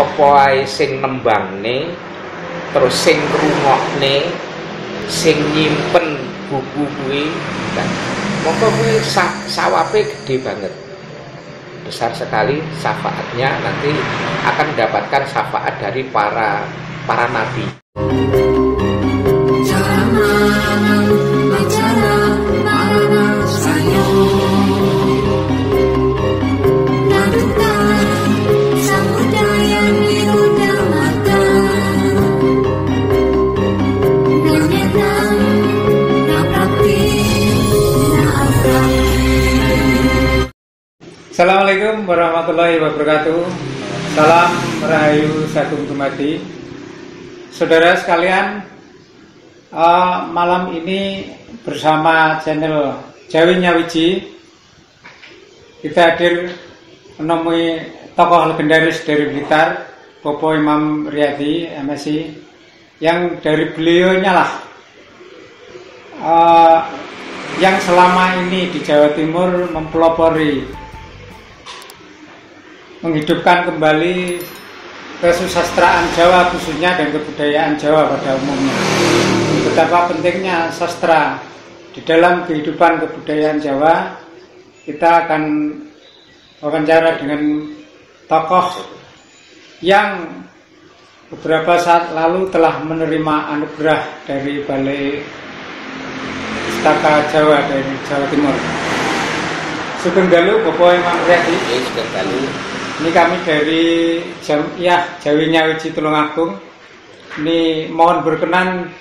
sapa ae sing nembangne, terus sing ngrungokne, sing nyimpen buku kuwi, mongko kuwi sawabe gede banget. Besar sekali syafaatnya, nanti akan mendapatkan syafaat dari para nabi. Assalamualaikum warahmatullahi wabarakatuh. Salam Rahayu Sagung Dumadi. Saudara sekalian, malam ini bersama channel Jawi Nyawiji kita hadir menemui tokoh legendaris dari Blitar, Bopo Imam Riyadi MSI, yang dari beliaunya lah yang selama ini di Jawa Timur mempelopori, menghidupkan kembali kesusastraan Jawa khususnya dan kebudayaan Jawa pada umumnya. Betapa pentingnya sastra di dalam kehidupan kebudayaan Jawa. Kita akan wawancara dengan tokoh yang beberapa saat lalu telah menerima anugerah dari Balai Pustaka Jawa dari Jawa Timur. Sugeng Dalu, Bopo Imam Riyadi. Sugeng Dalu. Ini kami dari Jamiah Jawi Nyawiji Tulungagung. Ini mohon berkenan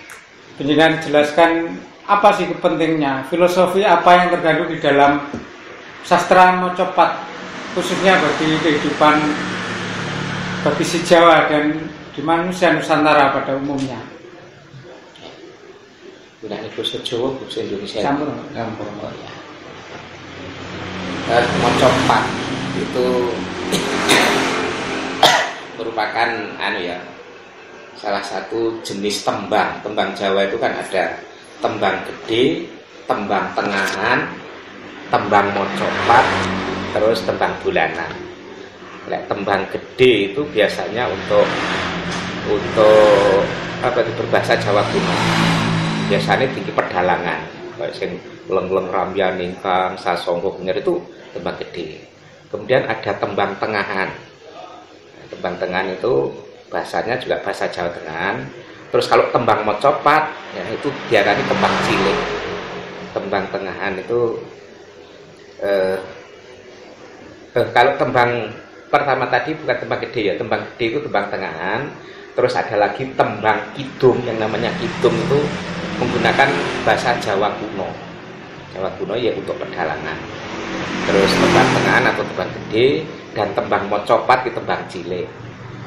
penjelasan jelaskan apa sih pentingnya, filosofi apa yang terkandung di dalam sastra mocopat, khususnya bagi kehidupan bagi si Jawa dan di manusia Nusantara pada umumnya. Gunane basa Jawa, basa Indonesia. Campur. Mocopat itu merupakan salah satu jenis tembang. Tembang Jawa itu kan ada tembang gede, tembang tengahan, tembang mocopat, terus tembang bulanan. Tembang gede itu biasanya untuk berbahasa Jawa kuno. Biasanya tinggi pedalangan, kayak sing leng-leng ramyan ingkang sasongko bener itu tembang gede. Kemudian ada tembang tengahan. Tembang tengahan itu bahasanya juga bahasa Jawa Tengahan. Terus kalau tembang mocopat, ya itu diarani tembang cilik. Tembang tengahan itu kalau tembang pertama tadi bukan tembang gede ya, tembang gede itu tembang tengahan. Terus ada lagi tembang kidung, yang namanya kidung itu menggunakan bahasa Jawa kuno. Jawa kuno ya untuk pedalangan. Terus tembang tengahan atau tembang gede, dan tembang mocopat itu tembang cilik.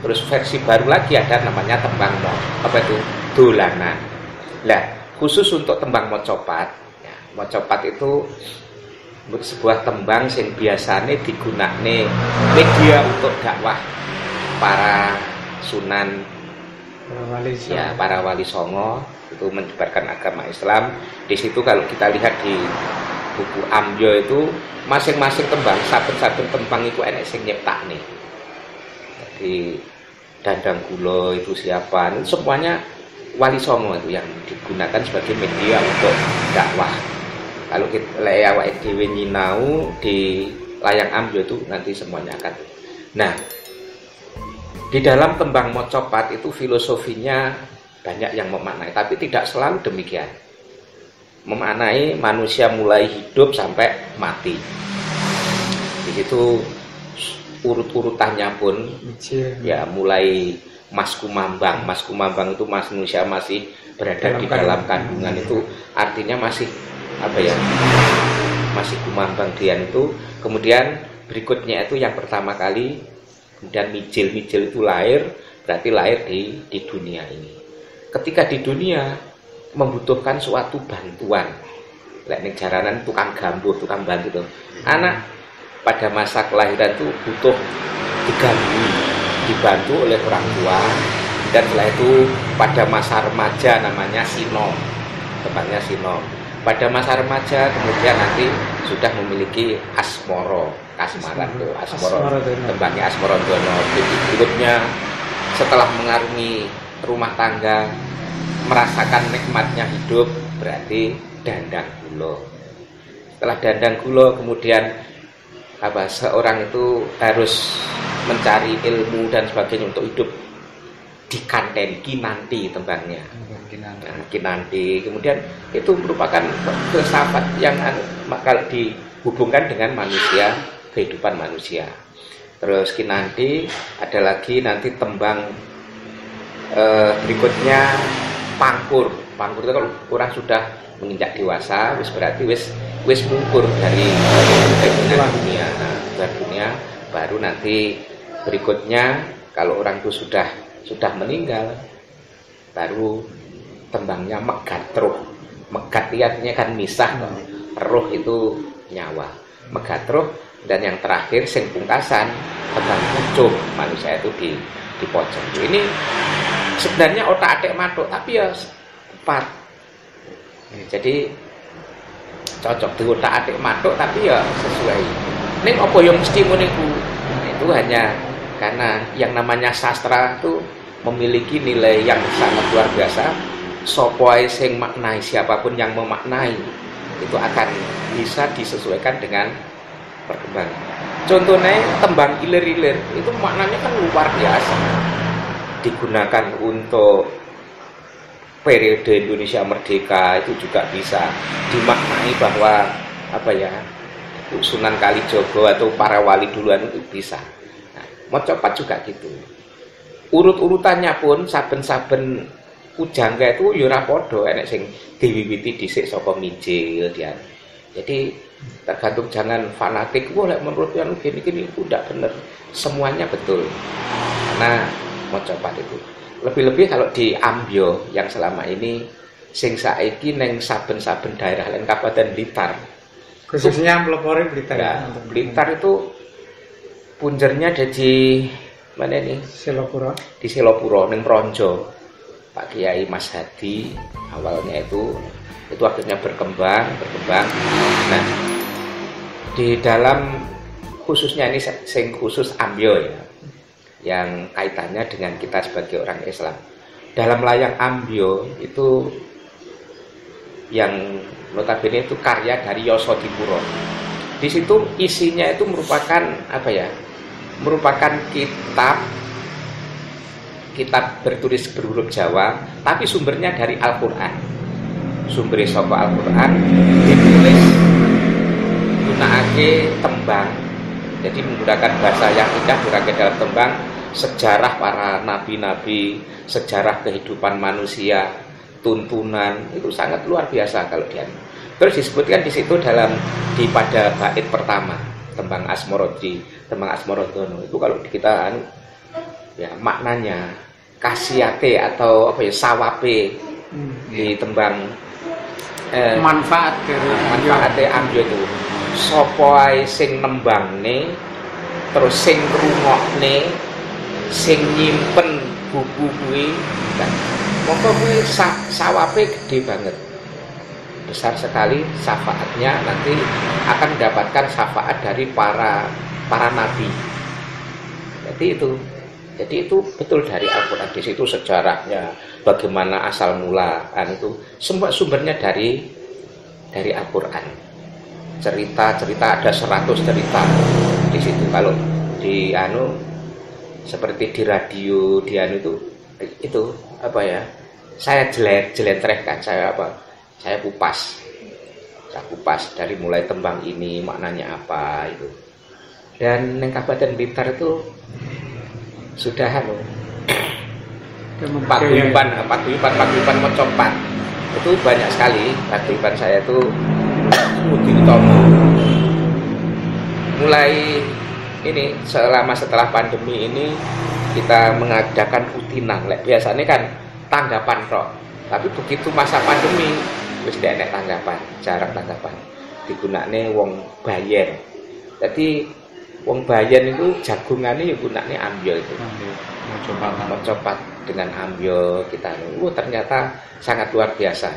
Terus versi baru lagi ada namanya tembang dolanan. Nah, khusus untuk tembang mocopat, ya, mocopat itu sebuah tembang yang biasanya digunakan media untuk dakwah para sunan, para wali songo itu menyebarkan agama Islam. Di situ kalau kita lihat di buku Amyo itu masing-masing tembang, saben-saben tembang itu enek sing nyiptakne. Jadi Dandang Gulo itu siapa? Itu semuanya wali songo itu yang digunakan sebagai media untuk dakwah. Kalau kita awake dhewe nyinau di layang Amyo itu nanti semuanya akan. Nah, di dalam tembang mocopat itu filosofinya banyak yang memaknai, tapi tidak selalu demikian. Memaknai manusia mulai hidup sampai mati. Di situ urut-urutannya pun ya mulai Mas Kumambang. Mas Kumambang itu manusia masih berada di dalam kandungan, itu artinya masih masih Kumambang Dian itu. Kemudian berikutnya itu yang pertama kali, kemudian Mijil itu lahir, berarti lahir di dunia ini. Ketika di dunia membutuhkan suatu bantuan, nek jaranan tukang gambuh, tukang bantu tuh. Anak pada masa kelahiran itu butuh dibantu oleh orang tua, dan setelah itu pada masa remaja namanya sinom, tempatnya sinom. pada masa remaja, kemudian nanti sudah memiliki asmoro, kasmaran tuh asmoro, tembangnya Asmoro Dono. Berikutnya setelah mengarungi rumah tangga, merasakan nikmatnya hidup, berarti dandang gulo. Setelah dandang gulo, kemudian seorang itu harus mencari ilmu dan sebagainya untuk hidup di kanten kinanti tembangnya. Nah, kinanti kemudian itu merupakan filsafat yang kalau dihubungkan dengan manusia, kehidupan manusia. Terus kinanti ada lagi nanti tembang berikutnya pangkur. Pangkur itu kalau orang sudah menginjak dewasa, berarti wis mungkur dari dunia. Dunia baru nanti berikutnya kalau orang itu sudah meninggal, baru tembangnya megat roh. Megat artinya kan misah, roh itu nyawa. Megat roh, dan yang terakhir sing pungkasan tembang pucuk, manusia itu di pojok. Ini sebenarnya otak-atik matuk, tapi ya empat. Jadi cocok di otak-atik matuk, tapi ya sesuai. Ning apa yang mesti ngono iku? Itu hanya karena yang namanya sastra itu memiliki nilai yang sangat luar biasa. Sopoi sing maknai, siapapun yang memaknai itu akan bisa disesuaikan dengan perkembangan. Contohnya tembang ilir-ilir itu maknanya kan luar biasa, digunakan untuk periode Indonesia Merdeka, itu juga bisa dimaknai bahwa Sunan Kalijogo atau para wali duluan itu bisa. Nah, Mocopat juga gitu. Urut-urutannya pun saben-saben pujangga itu yo ora padha, enek sing diwiwiti dhisik saka mijil dian. Jadi tergantung, jangan fanatik. Wah, menurut yang gini-gini itu tidak benar. Semuanya betul. Karena Mocopat itu. Lebih-lebih kalau di Ambyo yang selama ini sing saiki neng saben-saben daerah lain Kabupaten Blitar. Khususnya pelopori Blitar. Ya, Blitar itu punjernya ada di mana ini? Selopuro. Di Selopuro, neng Pronjo. Pak Kiai Mas Hadi awalnya itu akhirnya berkembang. Nah, di dalam khususnya ini sing khusus Ambyo ya, yang kaitannya dengan kita sebagai orang Islam. Dalam layang Ambyo itu yang notabene itu karya dari Yosodipuro. Di situ isinya itu merupakan merupakan kitab bertulis berhuruf Jawa, tapi sumbernya dari Al-Quran. Sumbernya saka Al-Quran, ditulis gunakake tembang. Jadi menggunakan bahasa yang indah berangkat dalam tembang, sejarah para nabi-nabi, sejarah kehidupan manusia, tuntunan, itu sangat luar biasa kalau dia. Terus disebutkan di situ pada bait pertama tembang Asmoro Dono itu kalau kita ya maknanya kasiate atau sawape di tembang manfaate Ambyo itu sapa ae sing nembangne, terus sing ngrungokne, sing nyimpen buku kuwi, mongko kuwi sawape gede banget, besar sekali syafaatnya, nanti akan mendapatkan syafaat dari para nabi. Jadi itu betul dari Al-Quran. Di situ sejarahnya, bagaimana asal mulaan itu semua sumbernya dari Al-Quran. Cerita ada 100 cerita di situ. Kalau di seperti di radio itu saya jelentrehkan, saya kupas dari mulai tembang ini maknanya apa itu. Dan yang Kabupaten Blitar itu sudah paguyuban Mocopat itu banyak sekali. Paguyuban saya itu Mudi Utomo. Mulai ini setelah pandemi ini kita mengadakan rutinan. Biasanya kan tanggapan kok, tapi begitu masa pandemi wis enek tanggapan, jarang tanggapan. Digunakne wong Bayen. Jadi wong Bayen itu jagungannya ya gunakne Ambyo itu. Mocopat dengan Ambyo kita. Ternyata sangat luar biasa.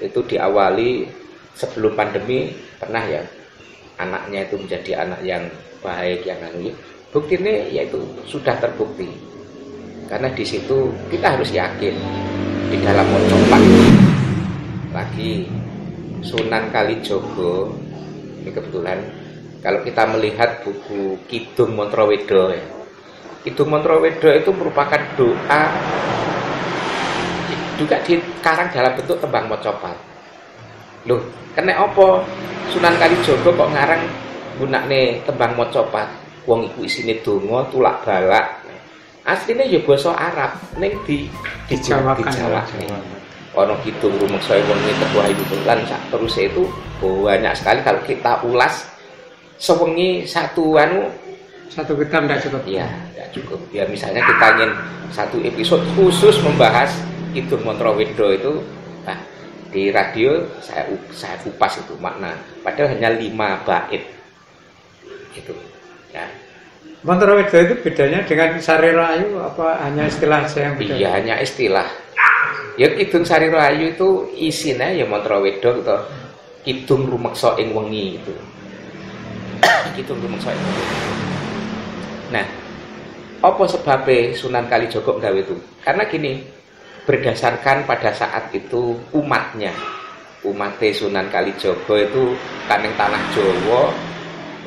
itu diawali sebelum pandemi pernah ya anaknya itu menjadi anak yang baik, yang anu. Bukti ini yaitu sudah terbukti. Karena di situ kita harus yakin di dalam Mocopat lagi Sunan Kalijogo ini kebetulan kalau kita melihat buku Kidung Montrowedo ya. Kidung Montrowedo itu merupakan doa juga dikarang dalam bentuk tembang Mocopat. Loh, kena apa Sunan Kalijogo kok ngarang gunakne tembang Mocopat? Wong iku isine donga tulak balak. Asline ya basa Arab, ning dijawakan. Ana kidung rumeksa wengi tebuh ayu lan sak teruse itu banyak sekali kalau kita ulas sewengi satu kitab tidak cukup. Iya, tidak cukup. Ya misalnya kita ingin satu episode khusus membahas Kidung Montrowedo itu, nah di radio saya kupas itu makna, padahal hanya 5 bait gitu ya. Montrowedo itu bedanya dengan Sari Rahayu apa hanya istilah saja yang beda? Iya, hanya istilah. Ya Kidung Sari Rahayu itu isinya ya Montrowedo gitu. Kidung rumeksa ing wengi itu. Kidung rumeksa ing wengi. Nah, apa sebabnya Sunan Kalijogo gawe itu? Karena gini, berdasarkan pada saat itu umatnya Sunan Kalijogo itu kaneng tanah Jawa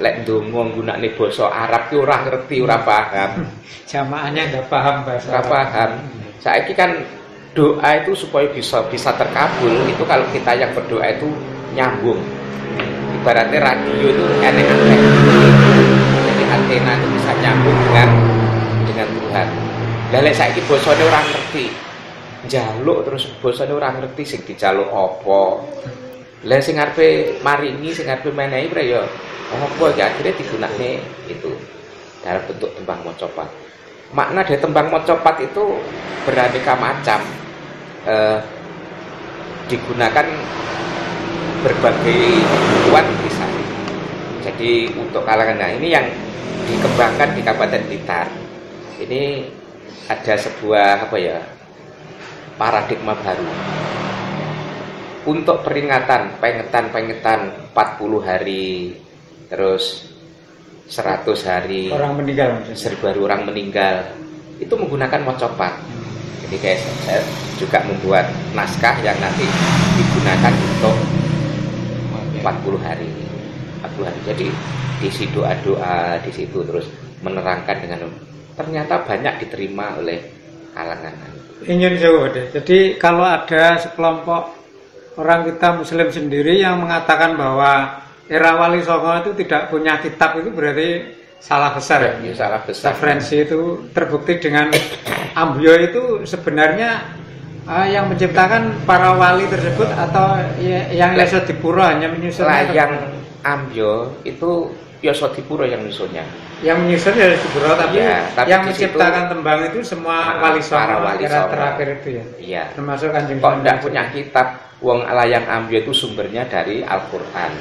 lek ndonga nggunakne basa Arab ki ora ngerti, ora paham. Jamaahnya enggak paham bahasa Arab. Paham. Saiki kan doa itu supaya bisa terkabul itu kalau kita yang berdoa itu nyambung. Ibaratnya radio itu enek-enek. Jadi antena itu bisa nyambung dengan Tuhan. Lah lek saiki basane ora ngerti. Njaluk terus basane ora ngerti sing dijaluk apa. Lah sing arepe maringi, sing arepe menehi ora ya apa ya akhirnya digunakne itu dalam bentuk tembang Mocopat. Makna dari tembang Mocopat itu beraneka macam, digunakan berbagai kebutuhan bisa. Jadi untuk kalangan, nah ini yang dikembangkan di Kabupaten Blitar. Ini ada sebuah paradigma baru untuk peringatan pengetan 40 hari. Terus 100 hari orang meninggal, 1000 hari orang meninggal itu menggunakan Mocopat. Jadi kayak saya juga membuat naskah yang nanti digunakan untuk 40 hari. Jadi diisi doa-doa di situ terus menerangkan dengan ternyata banyak diterima oleh kalangan. Ingin jauh deh. Jadi kalau ada sekelompok orang kita Muslim sendiri yang mengatakan bahwa era Wali Songo itu tidak punya kitab, itu berarti salah besar ya? Salah besar. Referensi itu terbukti dengan Ambyo itu sebenarnya yang menciptakan para wali tersebut atau yang Yasodipuro hanya menyusunnya? Yang Ambyo itu Yasodipuro yang menyusunnya. Yang menyusun Yasodipuro, tapi yang menciptakan situ, tembang itu semua Wali Songo era terakhir itu ya? Iya. Termasuk Kanjeng Kok tidak punya kitab? Wong layang Ambyo itu sumbernya dari Al-Quran.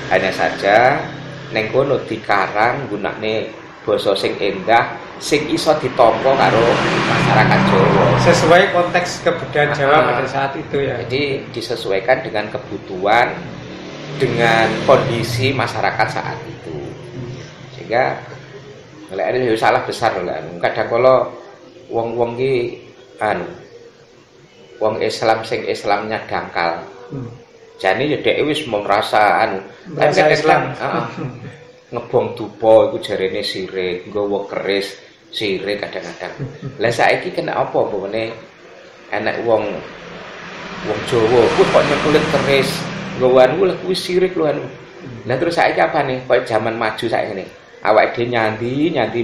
Hanya saja neng kono dikarang gunakne basa sing endah sing iso ditampa karo masyarakat Jawa sesuai konteks kebudayaan Jawa pada saat itu ya. Jadi disesuaikan dengan kebutuhan, dengan kondisi masyarakat saat itu. Sehingga lek ada salah besar lah. Kadang kala wong-wong ki wong Islam sing Islamnya dangkal. Jane ya dhek wis merasa Islam. Ngebong dupa iku jarene sirik, nggawa keris sirik kadang-kadang. Lah saiki kena apa pokoknya enek wong Jawa kok nyekulit keris nggawa anu lha kuwi sirik lho anu. Lah terus saiki apa nih? Kok zaman maju saiki ngene. Awake dhewe nyanti mesti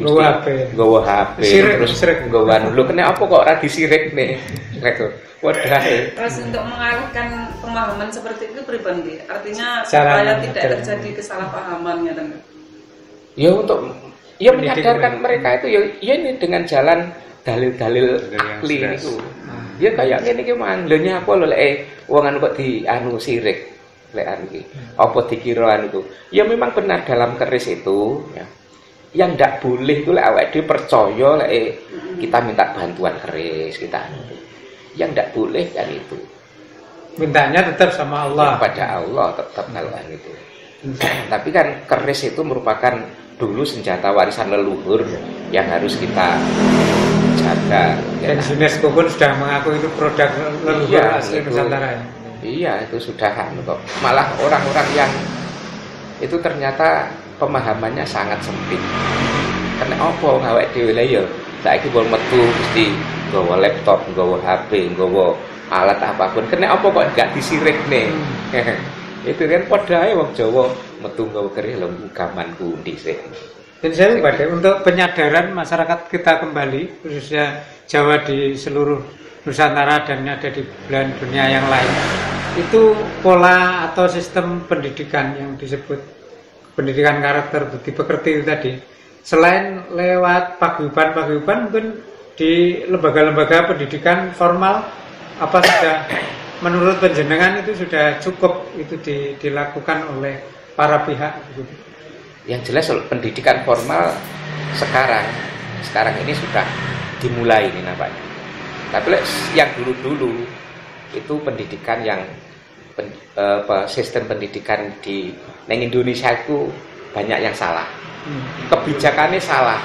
nggawa HP terus nggawa anu. Lho kena apa kok ora disirikne? Lho wadahe. Terus untuk mengalihkan pemahaman seperti itu pribadi, artinya supaya tidak terjadi kesalahpahaman ya teman. Ya untuk menyadarkan mereka itu ya ini dengan jalan dalil-dalil akli itu. Ya kayak ngene iki mang, lho nyapa lho lek wong anu kok di anu sirik lek anu iki. Apa dikira anu itu? Ya memang benar dalam keris itu ya. Yang ndak boleh itu lek awake dhewe percaya lek kita minta bantuan keris kita anu. Yang tidak boleh kan itu Mintanya tetap sama Allah. Pada Allah tetap kalau itu. Tapi kan keris itu merupakan dulu senjata warisan leluhur yang harus kita jaga. Dan UNESCO pun sudah mengaku itu produk leluhur asli Nusantara. Iya, itu sudah kok. Malah orang-orang yang itu ternyata pemahamannya sangat sempit. Karena apa ngawek dhewe lha ya saiki wong metu mesti nggawa laptop, nggawa HP, nggawa alat apapun. Kena apa kok enggak disirikne. Itu kan padha ae wong Jawa metu nggawa keris lho gamanku dhisik. Dan saya lupa untuk penyadaran masyarakat kita kembali, khususnya Jawa di seluruh Nusantara dan ada di belahan dunia yang lain, itu pola atau sistem pendidikan yang disebut pendidikan karakter budi pekerti itu tadi, selain lewat paguyuban mungkin di lembaga-lembaga pendidikan formal, apa sudah menurut penjenengan itu sudah cukup itu dilakukan oleh para pihak gitu? Yang jelas pendidikan formal sekarang ini sudah dimulai ini nampaknya. Tapi yang dulu-dulu itu pendidikan yang sistem pendidikan di Indonesia itu banyak yang salah. Kebijakannya salah.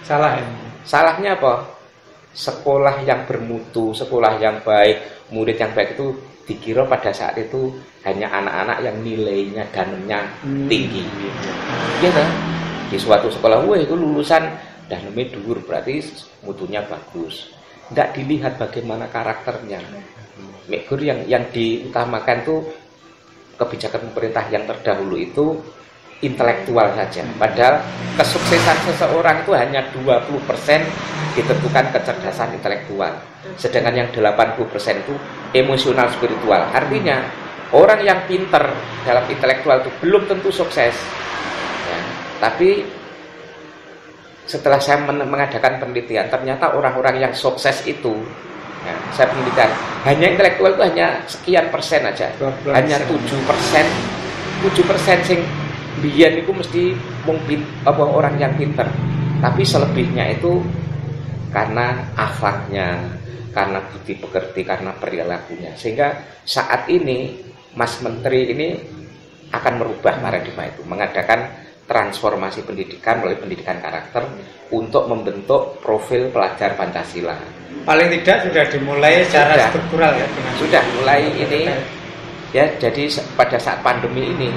Salah ya. Salahnya apa? Sekolah yang bermutu, sekolah yang baik, murid yang baik itu dikira pada saat itu hanya anak-anak yang nilainya danemnya tinggi. Iya kan? Di suatu sekolah, wah itu lulusan danemnya dhuwur berarti mutunya bagus. Tidak dilihat bagaimana karakternya. Mekur yang diutamakan tuh kebijakan pemerintah yang terdahulu itu intelektual saja. Padahal kesuksesan seseorang itu hanya 20% ditentukan kecerdasan intelektual. Sedangkan yang 80% itu emosional spiritual. Artinya orang yang pinter dalam intelektual itu belum tentu sukses. Ya, tapi setelah saya mengadakan penelitian, ternyata orang-orang yang sukses itu, ya, saya penelitian, hanya intelektual itu hanya sekian persen aja, hanya 7%, 7% sing biyen itu mesti mungkin orang yang pinter, tapi selebihnya itu karena akhlaknya, karena budi pekerti, karena perilakunya. Sehingga saat ini Mas Menteri ini akan merubah paradigma itu, mengadakan transformasi pendidikan melalui pendidikan karakter untuk membentuk profil pelajar Pancasila. Paling tidak sudah dimulai secara struktural ya. Sudah mulai ini ya. Jadi pada saat pandemi ini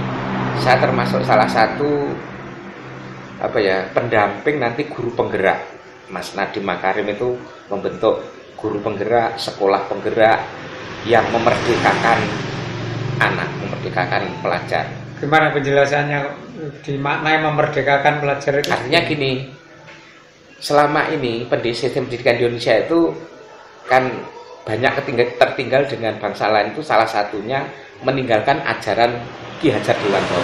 saya termasuk salah satu pendamping nanti guru penggerak. Mas Nadiem Makarim itu membentuk guru penggerak, sekolah penggerak yang memerdekakan anak, memerdekakan pelajar. Gimana penjelasannya dimaknai memerdekakan pelajar itu? Artinya gini, selama ini sistem pendidikan di Indonesia itu kan banyak tertinggal dengan bangsa lain, itu salah satunya meninggalkan ajaran Ki Hajar Dewantara.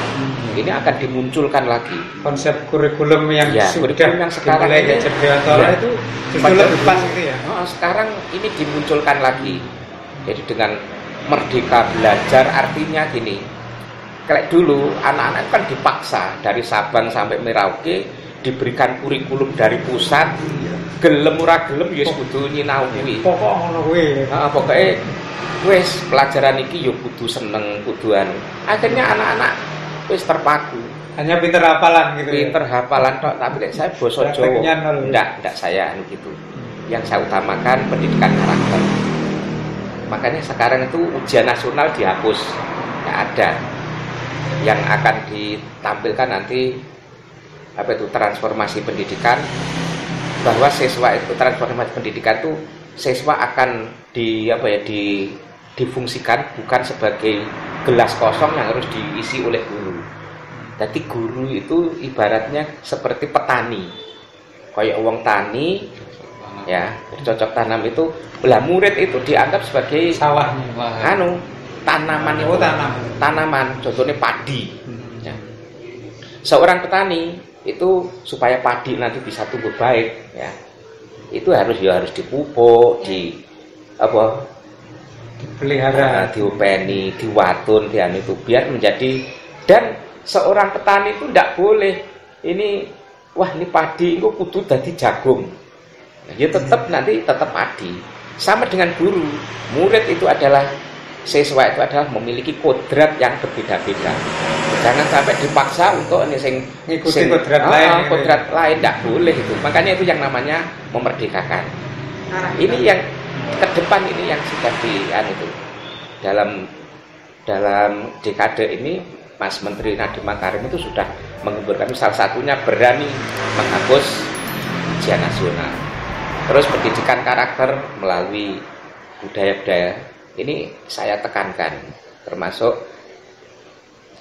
Ini akan dimunculkan lagi konsep kurikulum yang kurikulum yang sekarang Ki Hajar Dewantara itu justru lebih pas gitu ya. Sekarang ini dimunculkan lagi. Jadi dengan merdeka belajar artinya gini. Kayak dulu anak-anak kan dipaksa dari Sabang sampai Merauke diberikan kurikulum dari pusat, gelem ora gelem ya kudu nyinau kuwi. Pokok ngono kuwi. Pokoke wis pelajaran iki yo kudu seneng, kuduan. Akhirnya anak-anak wis terpaku. Hanya pinter hafalan gitu. Pinter hafalan tok, tapi saya basa Jawa. Enggak saya gitu. Yang saya utamakan pendidikan karakter. Makanya sekarang itu ujian nasional dihapus. Enggak ada. Yang akan ditampilkan nanti transformasi pendidikan, bahwa siswa itu transformasi pendidikan itu siswa akan difungsikan bukan sebagai gelas kosong yang harus diisi oleh guru. Jadi guru itu ibaratnya seperti petani, kayak wong tani ya, bercocok tanam itu, lah murid itu dianggap sebagai sawahnya, tanaman itu, tanaman, contohnya padi. Ya. Seorang petani itu supaya padi nanti bisa tumbuh baik, ya, itu harus dipupuk, dipelihara, diopeni, diwatun, itu biar menjadi. Dan seorang petani itu tidak boleh ini padi itu kudu dadi jagung. Ya tetap nanti tetap padi. Sama dengan guru, murid itu adalah siswa itu adalah memiliki kodrat yang berbeda-beda. Jangan sampai dipaksa untuk ngikuti kodrat lain. Kodrat lain tidak boleh itu. Makanya itu yang namanya memerdekakan. Ini yang ke depan ini yang sudah itu dalam dekade ini Mas Menteri Nadiem Makarim itu sudah mengemburkan salah satunya berani menghapus ujian nasional. Terus pendidikan karakter melalui budaya-budaya ini saya tekankan, termasuk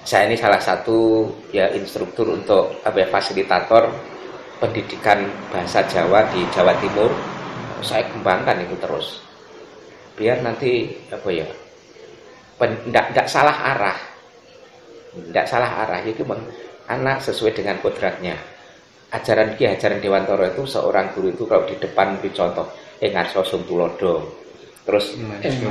saya ini salah satu ya instruktur untuk fasilitator pendidikan bahasa Jawa di Jawa Timur. Saya kembangkan itu terus biar nanti tidak salah arah, itu anak sesuai dengan kodratnya. Ajaran Dewantara itu seorang guru itu kalau di depan beri contoh ngarsa sum tulodo. Terus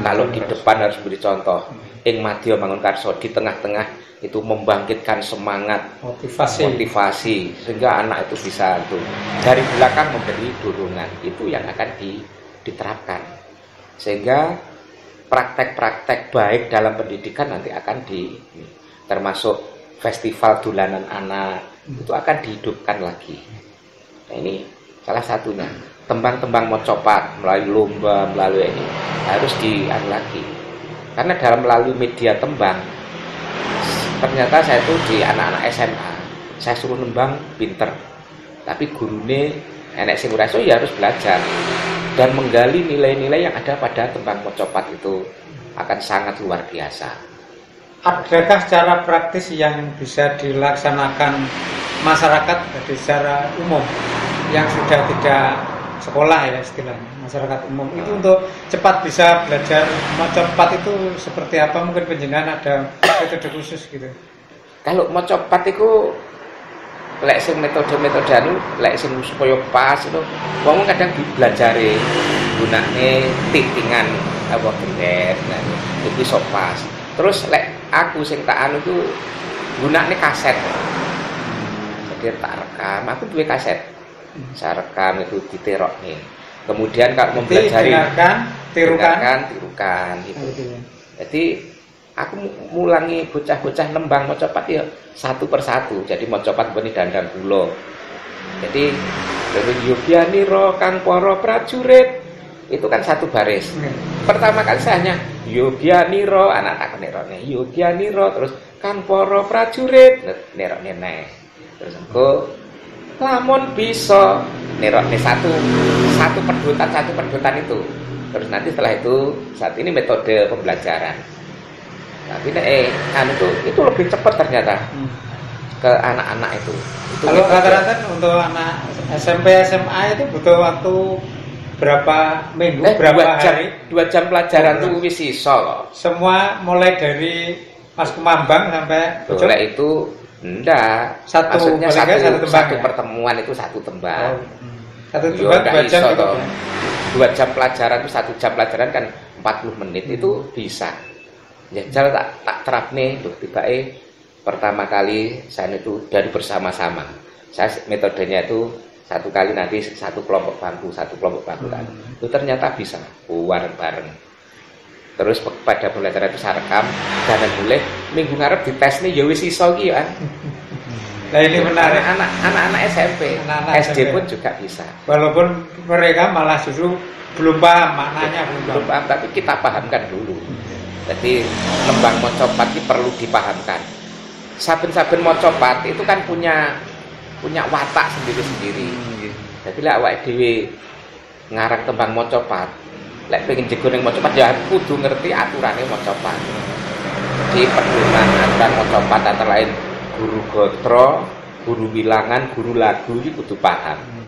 kalau di depan harus beri contoh ing madya mangun karso, di tengah-tengah itu membangkitkan semangat, motivasi sehingga anak itu bisa itu dari belakang memberi dorongan. Itu yang akan diterapkan sehingga praktek-praktek baik dalam pendidikan nanti akan termasuk festival dolanan anak itu akan dihidupkan lagi. Nah, ini salah satunya. Tembang-tembang mocopat melalui lomba, melalui ini harus lagi. Karena melalui media tembang, ternyata saya tuh di anak-anak SMA, saya suruh nembang pinter, tapi gurune enek sing ora iso ya harus belajar dan menggali nilai-nilai yang ada pada tembang mocopat itu akan sangat luar biasa. Adakah cara praktis yang bisa dilaksanakan masyarakat dari secara umum yang sudah tidak sekolah ya istilahnya, masyarakat umum itu untuk cepat bisa belajar mocopat itu seperti apa? Mungkin penjenengan ada metode khusus gitu. Kalau mocopat itu lek sing metode-metode anu lek sing supaya pas itu wong kadang belajare gunane titingan apa bener. Nah, itu iso pas. Terus lek aku sing tak anu itu gunane kaset. Jadi tak rekam, aku duwe kaset. Saya rekam itu diterok nih. Kemudian kalau mempelajari tirukan gitu. Jadi aku mulangi bocah-bocah nembang mocopat ya satu persatu. Jadi mocopat beni dandang kula. Jadi dari Yogyaniro kang para prajurit itu kan satu baris. Pertama kali saya hanya Yogyaniro anak tak nerone Yogyaniro terus kang para prajurit nerone neh. Terus engko lamun bisa nerokne satu perdutan itu. Terus nanti setelah itu saat ini metode pembelajaran. Tapi itu lebih cepat ternyata ke anak-anak itu. Kalau rata-rata untuk anak SMP SMA itu butuh waktu berapa minggu, berapa hari? 2 jam pelajaran tuh wis iso kok. Semua mulai dari Mas Kumambang sampai boleh itu enggak. Maksudnya satu pertemuan itu satu tembang. Satu tembang 2 jam gitu. 2 jam pelajaran itu 1 jam pelajaran kan 40 menit itu bisa. Jajal tak terap nih, tiba-tiba pertama kali saya itu dari bersama-sama. Saya metodenya itu satu kali nanti satu kelompok bangku kan. Itu ternyata bisa bareng-bareng. Terus pada pembelajaran itu saya rekam dan boleh minggu ngarep dites nih ya wis iso ki kan. Nah ini menarik, anak-anak SMP, SD pun juga bisa. Walaupun mereka malah justru belum paham maknanya, belum paham, tapi kita pahamkan dulu. Jadi nembang mocopat ini perlu dipahamkan. Saben-saben mocopat itu kan punya watak sendiri-sendiri. Jadi lah awake dhewe ngarang tembang mocopat, lek pengen jegur ning mocopat ya kudu ngerti aturane mocopat. Di pedoman aturan mocopat antara lain guru gotro, guru bilangan, guru lagu iki kudu paham.